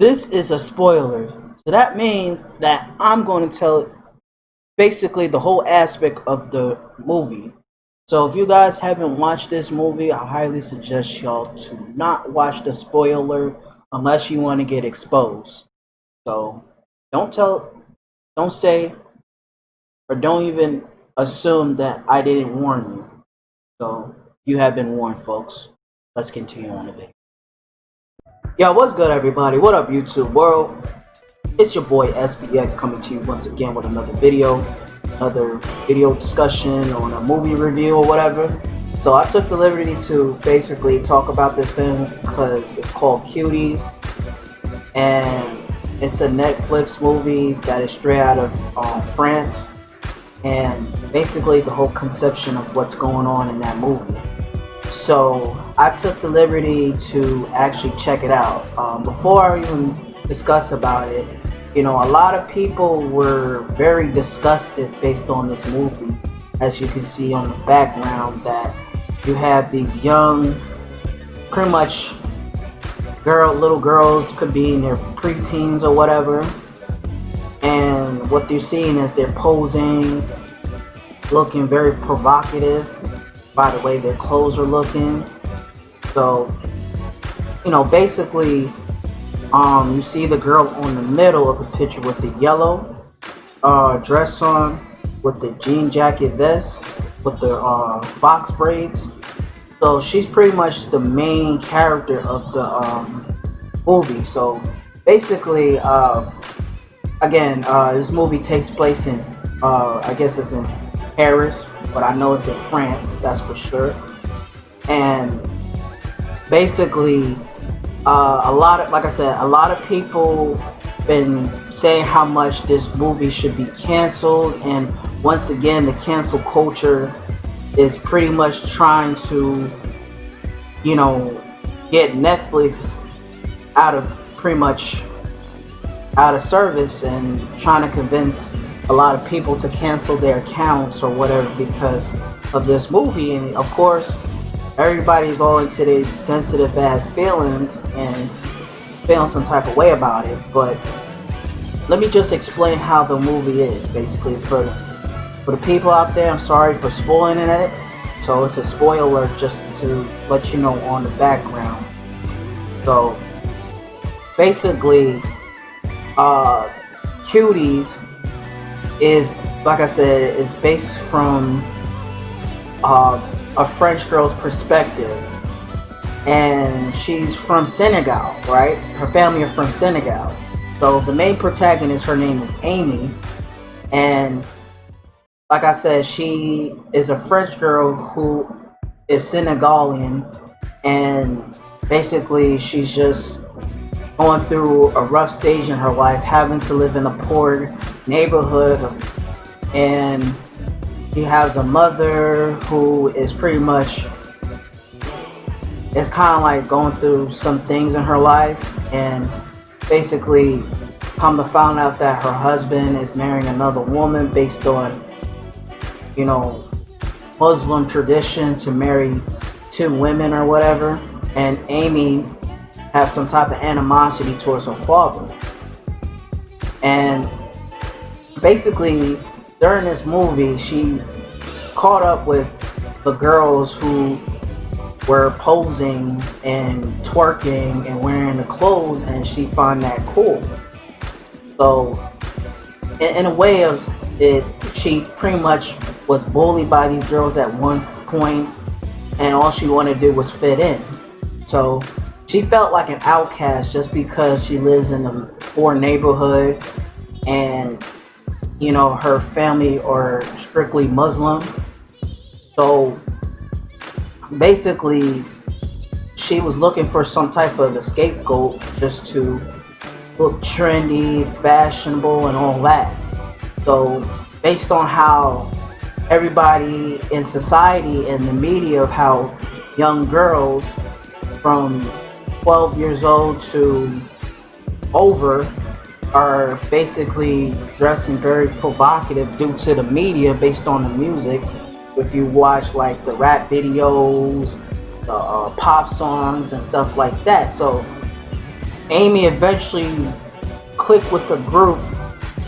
This is a spoiler. So that means that I'm going to tell basically the whole aspect of the movie. So if you guys haven't watched this movie, I highly suggest y'all to not watch the spoiler unless you want to get exposed. So don't tell, don't say, or don't even assume that I didn't warn you. So you have been warned, folks. Let's continue on the video. Yo, what's good, everybody? What up, YouTube world? It's your boy SBX coming to you once again with another video discussion on a movie review or whatever. So I took the liberty to basically talk about this film because it's called Cuties, and it's a Netflix movie that is straight out of France, and basically the whole conception of what's going on in that movie. So I took the liberty to actually check it out. Before I even discuss about it, a lot of people were very disgusted based on this movie. As you can see on the background, that you have these young, pretty much little girls, could be in their preteens or whatever, and what they're seeing is they're posing, looking very provocative by the way their clothes are looking. So, basically, you see the girl on the middle of the picture with the yellow dress on, with the jean jacket vest, with the box braids. So she's pretty much the main character of the movie. So basically, again, this movie takes place in, I guess it's in Paris, but I know it's in France, that's for sure. And basically, a lot of people been saying how much this movie should be canceled, and once again, the cancel culture is pretty much trying to, get Netflix out of service, and trying to convince a lot of people to cancel their accounts or whatever because of this movie. And of course, everybody's all into these sensitive ass feelings and feeling some type of way about it. But let me just explain how the movie is. Basically, for the people out there, I'm sorry for spoiling it. So it's a spoiler just to let you know on the background. So basically, Cuties is, like I said, is based from a French girl's perspective, and she's from Senegal, right? Her family are from Senegal. So the main protagonist, her name is Amy, and like I said, she is a French girl who is Senegalian, and basically she's just going through a rough stage in her life, having to live in a poor neighborhood, and he has a mother who is pretty much, it's kind of like going through some things in her life, and basically come to find out that her husband is marrying another woman based on Muslim tradition to marry two women or whatever, and Amy has some type of animosity towards her father. And basically, during this movie, she caught up with the girls who were posing and twerking and wearing the clothes, and she found that cool. So, in a way of it, she pretty much was bullied by these girls at one point, and all she wanted to do was fit in. So she felt like an outcast just because she lives in a poor neighborhood, and her family are strictly Muslim. So basically, she was looking for some type of a scapegoat just to look trendy, fashionable, and all that. So based on how everybody in society and the media, of how young girls from 12 years old to over are basically dressing very provocative due to the media based on the music. If you watch like the rap videos, the pop songs and stuff like that. So Amy eventually clicked with the group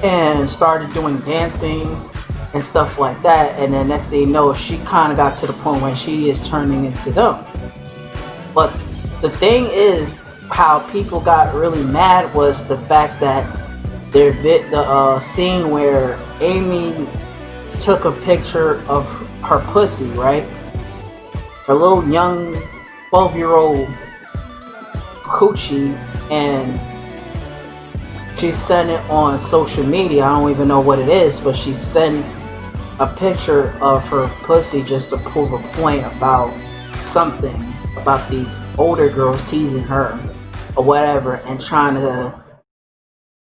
and started doing dancing and stuff like that. And then next thing you know, she kind of got to the point where she is turning into them. But the thing is, how people got really mad was the fact that the scene where Amy took a picture of her pussy, right? Her little young 12-year-old coochie, and she sent it on social media. I don't even know what it is, but she sent a picture of her pussy just to prove a point about something, about these older girls teasing her or whatever, and trying to,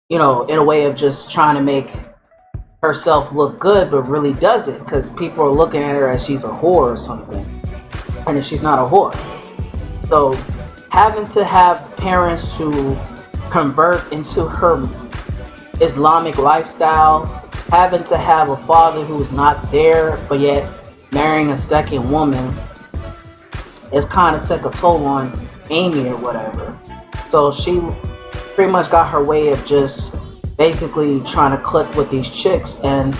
in a way of just trying to make herself look good, but really doesn't, because people are looking at her as she's a whore or something, and she's not a whore. So having to have parents to convert into her Islamic lifestyle, having to have a father who's not there but yet marrying a second woman, it's kind of took a toll on Amy or whatever. So she pretty much got her way of just basically trying to click with these chicks, and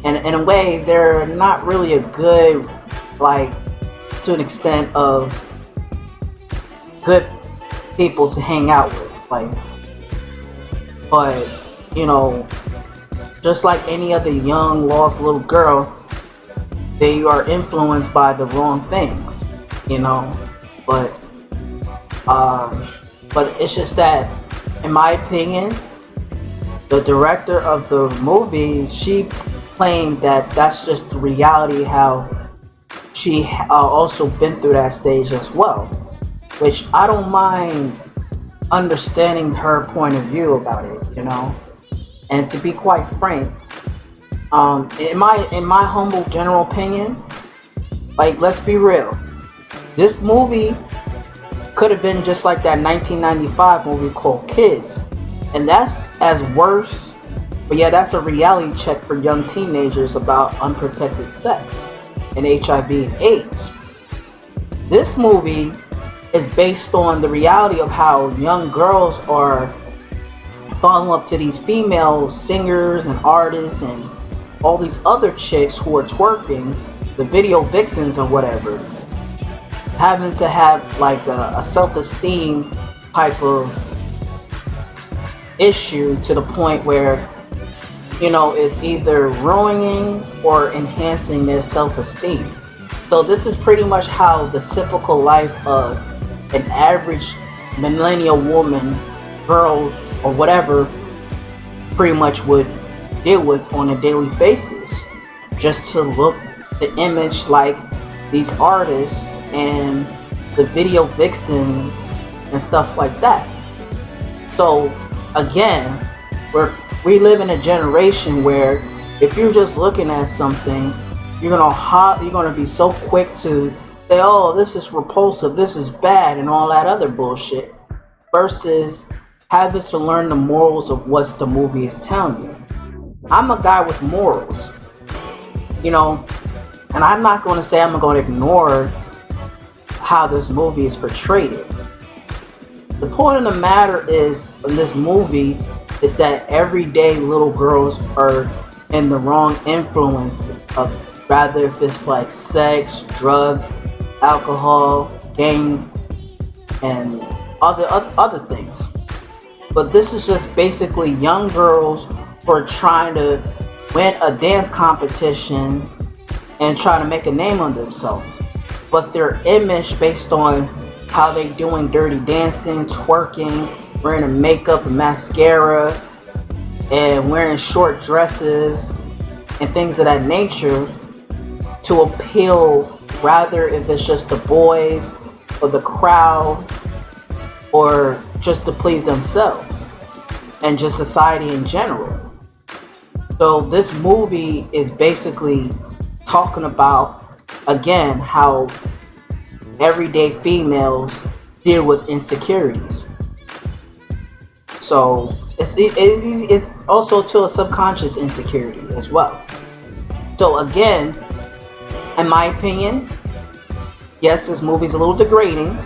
in a way they're not really a good, like, to an extent of good people to hang out with, like. But just like any other young lost little girl, they are influenced by the wrong things, but it's just that, in my opinion, the director of the movie, she claimed that that's just the reality, how she also been through that stage as well, which I don't mind understanding her point of view about it, and to be quite frank, in my humble general opinion, like, let's be real, this movie could have been just like that 1995 movie called Kids, and that's as worse, but yeah, that's a reality check for young teenagers about unprotected sex and HIV and AIDS. This movie is based on the reality of how young girls are following up to these female singers and artists and all these other chicks who are twerking, the video vixens and whatever, having to have like a self-esteem type of issue to the point where it's either ruining or enhancing their self-esteem. So this is pretty much how the typical life of an average millennial woman, girls or whatever, pretty much would deal with on a daily basis, just to look the image like these artists and the video vixens and stuff like that. So again, we live in a generation where if you're just looking at something, you're gonna be so quick to say, oh, this is repulsive, this is bad, and all that other bullshit, versus having to learn the morals of what the movie is telling you. I'm a guy with morals, and I'm not going to say I'm going to ignore how this movie is portrayed. The point of the matter is, in this movie, is that everyday little girls are in the wrong influences of, rather if it's like sex, drugs, alcohol, gang, and other things. But this is just basically young girls who are trying to win a dance competition and trying to make a name on themselves. But their image based on how they doing dirty dancing, twerking, wearing a makeup and mascara, and wearing short dresses and things of that nature to appeal, rather if it's just the boys or the crowd or just to please themselves and just society in general. So this movie is basically talking about, again, how everyday females deal with insecurities. So it's also to a subconscious insecurity as well. So again, in my opinion, yes, this movie's a little degrading,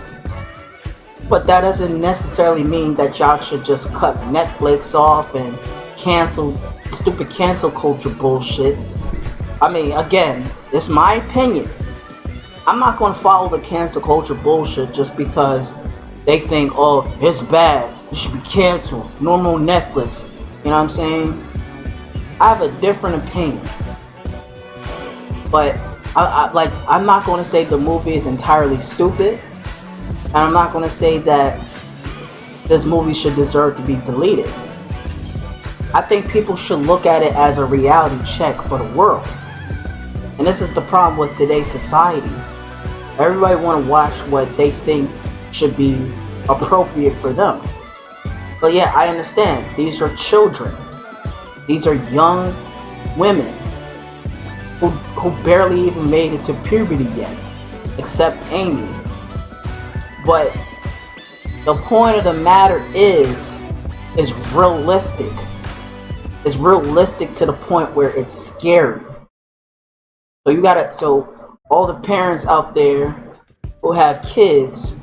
But that doesn't necessarily mean that y'all should just cut Netflix off and cancel stupid cancel culture bullshit. I mean, again, it's my opinion. I'm not going to follow the cancel culture bullshit just because they think, oh, it's bad, it should be canceled, normal Netflix. You know what I'm saying? I have a different opinion. But I'm not going to say the movie is entirely stupid. And I'm not going to say that this movie should deserve to be deleted. I think people should look at it as a reality check for the world. And this is the problem with today's society. Everybody want to watch what they think should be appropriate for them. But yeah, I understand. These are children. These are young women who barely even made it to puberty yet, except Amy. But the point of the matter is realistic. It's realistic to the point where it's scary. So all the parents out there who have kids,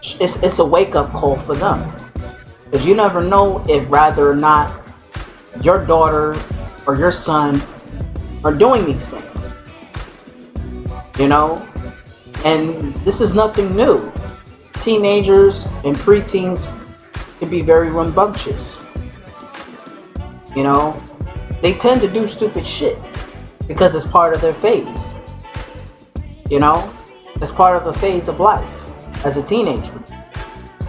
it's a wake-up call for them. Because you never know if rather or not your daughter or your son are doing these things. You know? And this is nothing new. Teenagers and preteens can be very rambunctious. You know? They tend to do stupid shit because it's part of their phase. You know? It's part of the phase of life as a teenager.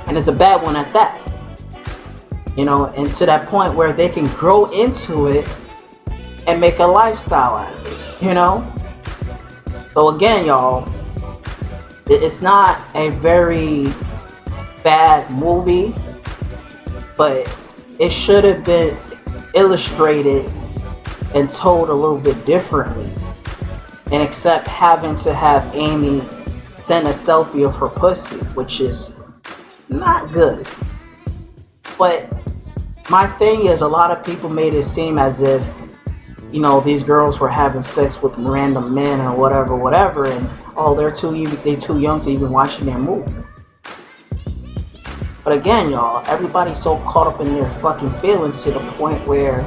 And it's a bad one at that. You know, and to that point where they can grow into it and make a lifestyle out of it, you know? So again, y'all, it's not a very bad movie, but it should have been illustrated and told a little bit differently. And except having to have Amy send a selfie of her pussy, which is not good. But my thing is, a lot of people made it seem as if, you know, these girls were having sex with random men or whatever, and oh, they're too young to even watch their movie. But again, y'all, everybody's so caught up in their fucking feelings to the point where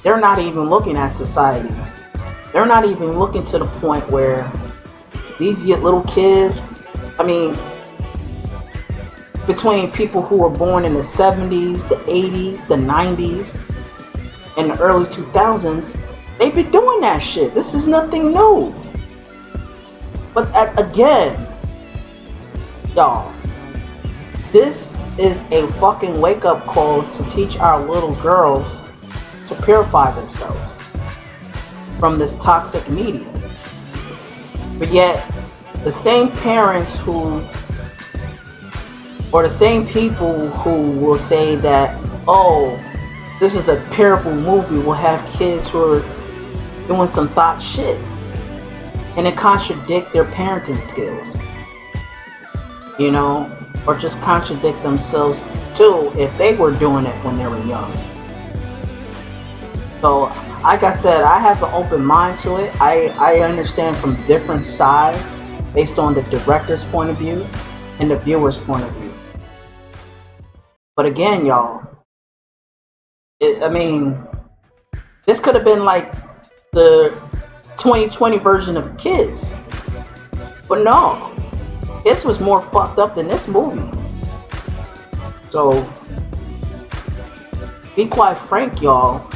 they're not even looking at society. They're not even looking to the point where these little kids, I mean, between people who were born in the 70s, the 80s, the 90s, and the early 2000s, they've been doing that shit. This is nothing new. But again, y'all, this is a fucking wake-up call to teach our little girls to purify themselves from this toxic media. But yet, the same parents or the same people who will say that, oh, this is a terrible movie, will have kids who are doing some thought shit. And it contradict their parenting skills. You know? Or just contradict themselves too if they were doing it when they were young. So, like I said, I have an open mind to it. I understand from different sides based on the director's point of view and the viewer's point of view. But again, y'all, I mean, this could have been like the 2020 version of Kids. But no, this was more fucked up than this movie. So, be quite frank, y'all.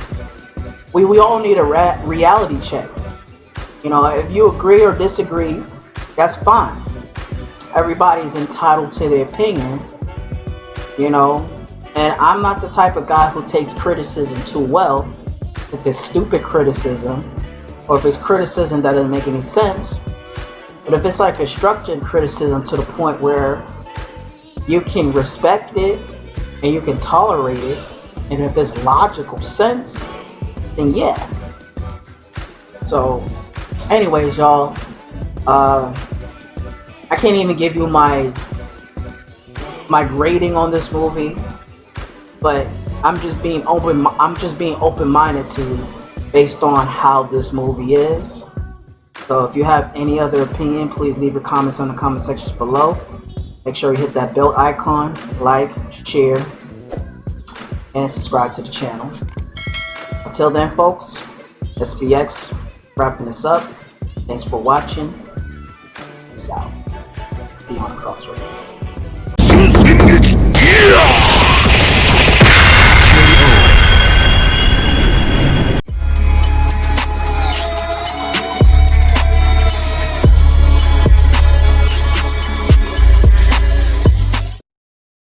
We all need a reality check. You know, if you agree or disagree, that's fine. Everybody's entitled to their opinion. You know, and I'm not the type of guy who takes criticism too well. If it's stupid criticism, or if it's criticism that doesn't make any sense. But if it's like constructive criticism to the point where you can respect it and you can tolerate it, and if it's logical sense, then yeah. So, anyways, y'all, I can't even give you my rating on this movie, but I'm just being open-minded to based on how this movie is. So if you have any other opinion, please leave your comments on the comment sections below. Make sure you hit that bell icon, like, share, and subscribe to the channel. Until then, folks, SBX wrapping this up. Thanks for watching. Peace out. See you on the crossroads.